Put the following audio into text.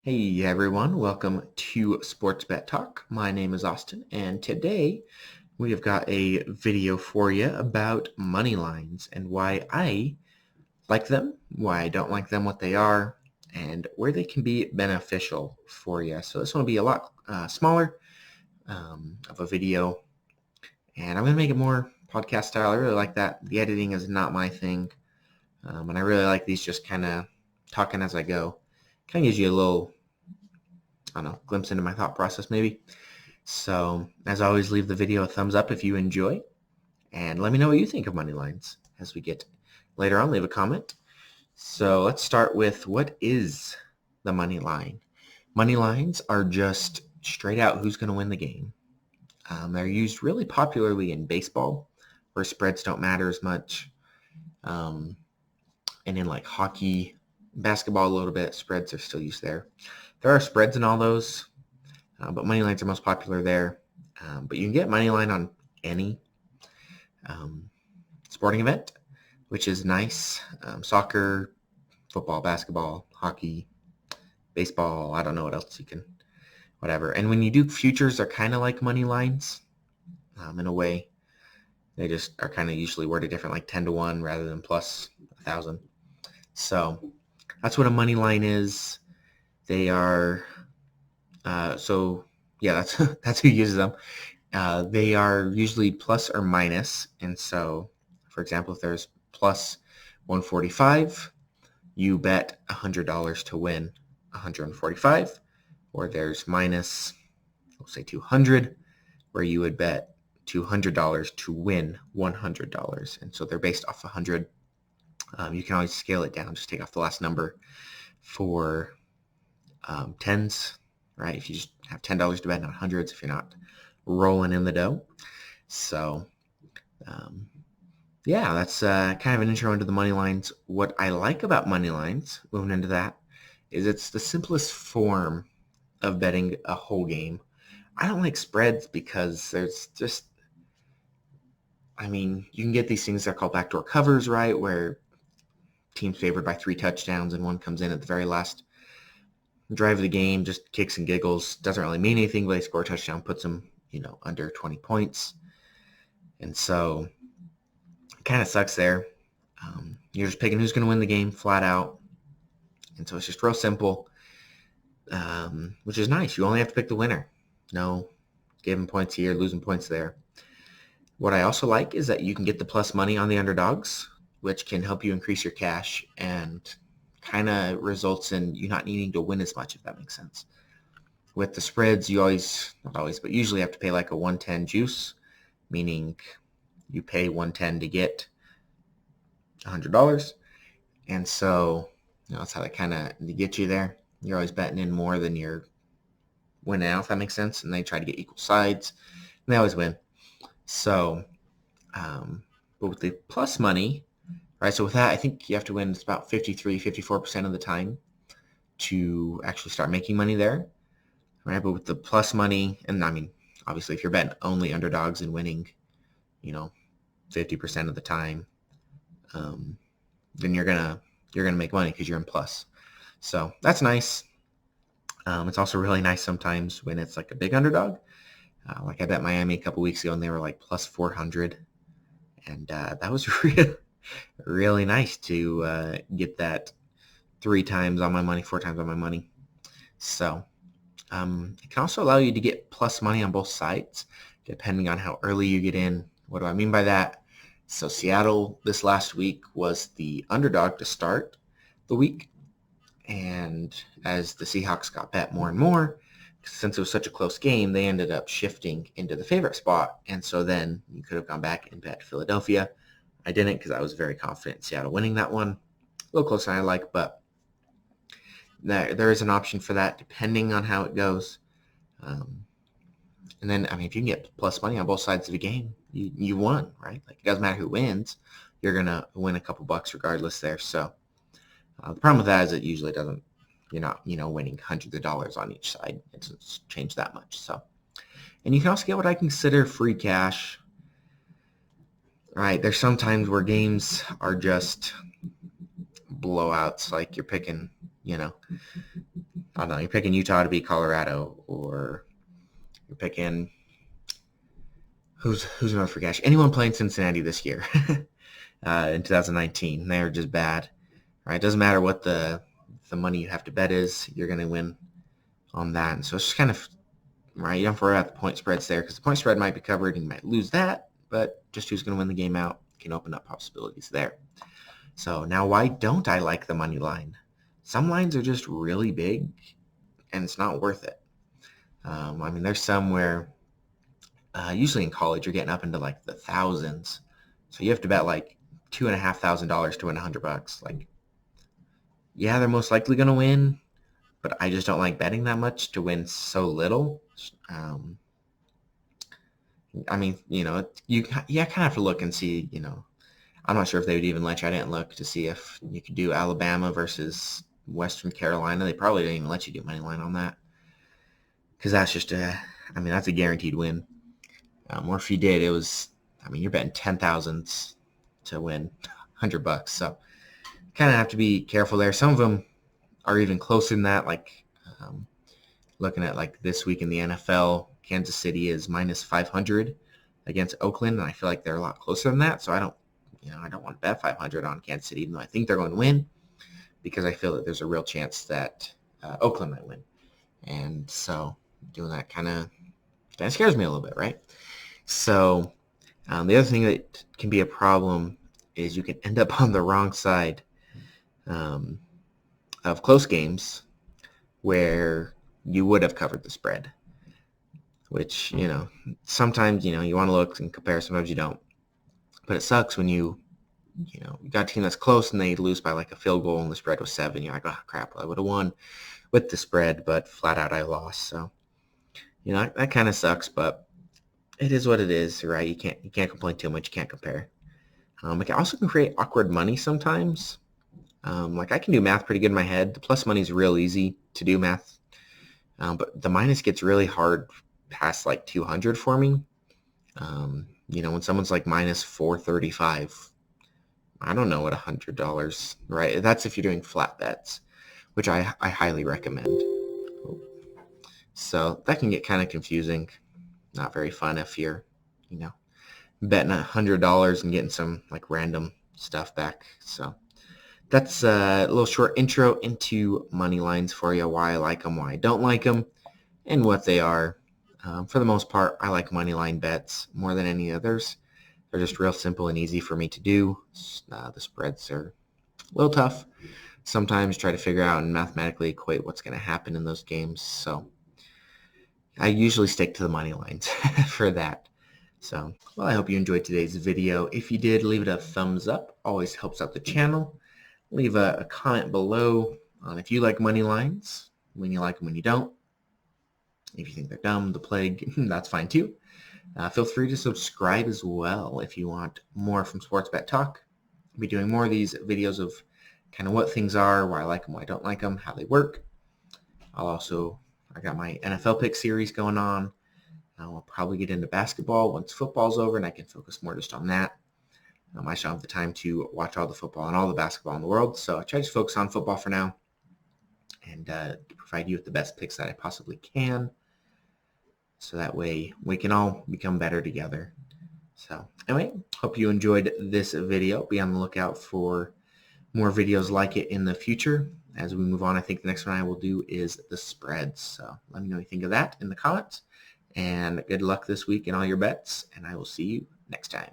Hey everyone, welcome to Sports Bet Talk. My name is Austin, and today we have got a video for you about money lines and why I like them, why I don't like them, what they are, and where they can be beneficial for you. So this one will be a lot smaller of a video, and I'm going to make it more podcast style. I really like that. The editing is not my thing, and I really like these just kind of talking as I go. Kind of gives you a little, I don't know, glimpse into my thought process maybe. So, as always, leave the video a thumbs up if you enjoy, and let me know what you think of money lines as we get later on. Leave a comment. So, let's start with what is the money line? Money lines are just straight out who's going to win the game. They're used really popularly in baseball, where spreads don't matter as much, and in like hockey, basketball a little bit, spreads are still used there. There are spreads in all those, but money lines are most popular there. But you can get money line on any sporting event, which is nice. Soccer, football, basketball, hockey, baseball. I don't know what else you can, whatever. And when you do futures, they're kind of like money lines in a way. They just are kind of usually worded different, like 10 to 1 rather than plus 1,000. So that's what a money line is. They are, that's that's who uses them. They are usually plus or minus, and so, for example, if there's plus 145, you bet $100 to win 145, or there's minus, we'll say 200, where you would bet $200 to win $100, and so they're based off 100. You can always scale it down, just take off the last number for tens, right? If you just have $10 to bet, not hundreds, if you're not rolling in the dough. So, that's kind of an intro into the money lines. What I like about money lines, moving into that, is it's the simplest form of betting a whole game. I don't like spreads because there's just, you can get these things that are called backdoor covers, right? Where team's favored by 3 touchdowns and one comes in at the very last drive of the game, just kicks and giggles, doesn't really mean anything, but they score a touchdown, puts them, under 20 points. And so it kind of sucks there. You're just picking who's going to win the game flat out. And so it's just real simple, which is nice. You only have to pick the winner. No giving points here, losing points there. What I also like is that you can get the plus money on the underdogs, which can help you increase your cash and kind of results in you not needing to win as much, if that makes sense. With the spreads, you always, not always, but usually have to pay like a 110 juice, meaning you pay 110 to get $100. And so, that's how they kind of get you there. You're always betting in more than you're winning out, if that makes sense. And they try to get equal sides, and they always win. So, but with the plus money, right, so with that, I think you have to win about 54% of the time to actually start making money there, right? But with the plus money, and obviously if you're betting only underdogs and winning, 50% of the time, then you're gonna make money because you're in plus. So that's nice. It's also really nice sometimes when it's like a big underdog. Like I bet Miami a couple weeks ago and they were like plus 400. And that was really nice to get that 3 times on my money, 4 times on my money. So it can also allow you to get plus money on both sides, depending on how early you get in. What do I mean by that? So Seattle this last week was the underdog to start the week. And as the Seahawks got bet more and more, since it was such a close game, they ended up shifting into the favorite spot. And so then you could have gone back and bet Philadelphia. I didn't because I was very confident in Seattle winning that one. A little closer than I like, but there is an option for that depending on how it goes. And then, if you can get plus money on both sides of the game, you won, right? Like, it doesn't matter who wins. You're going to win a couple bucks regardless there. So the problem with that is it usually doesn't, you're not, winning hundreds of dollars on each side. It doesn't change that much. So, and you can also get what I consider free cash, right? There's some times where games are just blowouts, like you're picking, I don't know, you're picking Utah to beat Colorado, or you're picking who's another for cash? Anyone playing Cincinnati this year in 2019? They're just bad, right? It doesn't matter what the money you have to bet is, you're going to win on that. And so it's just kind of right. You don't have to worry about the point spreads there, because the point spread might be covered and you might lose that, but just who's going to win the game out can open up possibilities there. So now, why don't I like the money line? Some lines are just really big and it's not worth it. I mean, there's some where usually in college you're getting up into like the thousands, so you have to bet like $2,500 to win $100. Like, yeah, they're most likely going to win, but I just don't like betting that much to win so little. I mean, you kind of have to look and see, I'm not sure if they would even let you. I didn't look to see if you could do Alabama versus Western Carolina. They probably didn't even let you do money line on that, because that's just that's a guaranteed win. Or if you did, it was, you're betting 10,000s to win $100. So kind of have to be careful there. Some of them are even closer than that. Like looking at like this week in the NFL, Kansas City is minus 500 against Oakland, and I feel like they're a lot closer than that. So I don't want to bet 500 on Kansas City, even though I think they're going to win, because I feel that there's a real chance that Oakland might win. And so doing that kind of scares me a little bit, right? So the other thing that can be a problem is you can end up on the wrong side of close games where you would have covered the spread, which, sometimes, you want to look and compare, sometimes you don't. But it sucks when you got a team that's close and they lose by like a field goal and the spread was 7. You're like, oh, crap, I would have won with the spread, but flat out I lost. So, that kind of sucks, but it is what it is, right? You can't complain too much. You can't compare. It can also create awkward money sometimes. Like, I can do math pretty good in my head. The plus money is real easy to do math, but the minus gets really hard past like 200 for me. When someone's like minus 435, I don't know what $100, right? That's if you're doing flat bets, which I highly recommend. So that can get kind of confusing. Not very fun if you're, betting $100 and getting some like random stuff back. So that's a little short intro into money lines for you, why I like them, why I don't like them, and what they are. For the most part, I like money line bets more than any others. They're just real simple and easy for me to do. The spreads are a little tough. Sometimes try to figure out and mathematically equate what's going to happen in those games. So I usually stick to the money lines for that. So, well, I hope you enjoyed today's video. If you did, leave it a thumbs up. Always helps out the channel. Leave a comment below on if you like money lines, when you like them, when you don't. If you think they're dumb, the plague, that's fine too. Feel free to subscribe as well if you want more from Sports Bet Talk. I'll be doing more of these videos of kind of what things are, why I like them, why I don't like them, how they work. I got my NFL pick series going on. I'll probably get into basketball once football's over, and I can focus more just on that. I just don't have the time to watch all the football and all the basketball in the world, so I try to focus on football for now and provide you with the best picks that I possibly can, so that way we can all become better together. So anyway, hope you enjoyed this video. Be on the lookout for more videos like it in the future. As we move on, I think the next one I will do is the spreads. So let me know what you think of that in the comments. And good luck this week in all your bets, and I will see you next time.